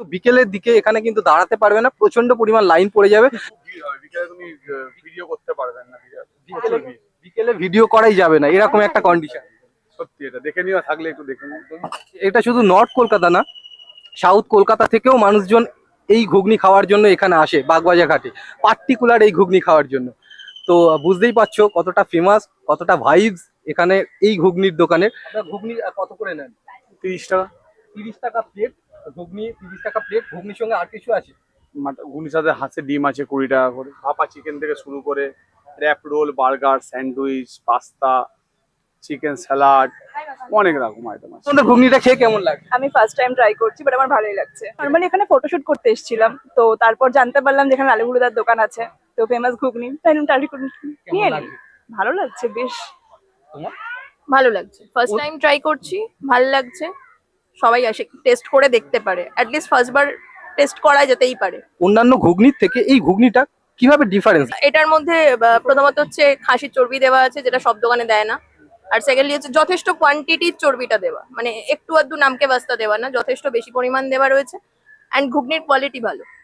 তো বিকেলের দিকে এখানে কিন্তু দাঁড়াতে পারবে না, প্রচন্ড পরিমাণ লাইন পড়ে যাবে। ভিড় হবে বিকেলে, তুমি ভিডিও করতে পারবেন না। বিকেলে বিকেলে ভিডিও করাই যাবে না, এরকম একটা কন্ডিশন। সত্যি এটা দেখে নিও, থাকলে একটু দেখে নিও। এটা শুধু নর্থ কলকাতা না, সাউথ কলকাতা থেকেও মানুষজন এই ঘুগনি খাওয়ার জন্য এখানে আসে বাগবাজার ঘাটে, পার্টিকুলার এই ঘুগনি খাওয়ার জন্য। তো বুঝতেই পারছো কতটা ফেমাস, কতটা ভাইবস এখানে এই ঘুগনির দোকানে। ঘুগনি কত করে নেন? 30 টাকা। 30 টাকা প্লেট ঘুগনি, 30 টাকা প্লেট। ঘুগনির সঙ্গে আর কিছু আছে? ঘুগনির সাথে হাঁসের ডিম আছে 20 টাকা করে, ভাপা চিকেন থেকে শুরু করে wrap roll, burger, sandwich, pasta, chicken salad, অনেক রকম আইটেম আছে। তোমাদের ঘুগনিটা খেয়ে কেমন লাগে? আমি ফার্স্ট টাইম ট্রাই করছি, বাট আমার ভালোই লাগছে। নর্মালি এখানে ফটোশুট করতে এসেছিলাম, তো তারপর জানতে পারলাম যে এখানে আলুগুলোদার দোকান আছে, তো ফেমাস ঘুগনি, তাই আমি ট্রাই করে নিয়ে নিই। ভালো লাগছে বেশ। তোমার? ভালো লাগছে, ফার্স্ট টাইম ট্রাই করছি, ভালো লাগছে। সবাই আসে টেস্ট করে দেখতে পারে, অ্যাটলিস্ট ফার্স্ট বার টেস্ট করা যেতেই পারে। অন্যান্য ঘুগনির থেকে এই ঘুগনিটা কিভাবে ডিফারেন্স? এটার মধ্যে প্রথমত হচ্ছে খাসির চর্বি দেওয়া আছে, যেটা সব দোকানে দেয় না। আর সেকেন্ডলি হচ্ছে যথেষ্ট কোয়ান্টিটির চর্বিটা দেওয়া, মানে একটু আধটু নামকে বাস্তা দেওয়া না, যথেষ্ট বেশি পরিমাণ দেওয়া রয়েছে। অ্যান্ড ঘুগনির কোয়ালিটি ভালো।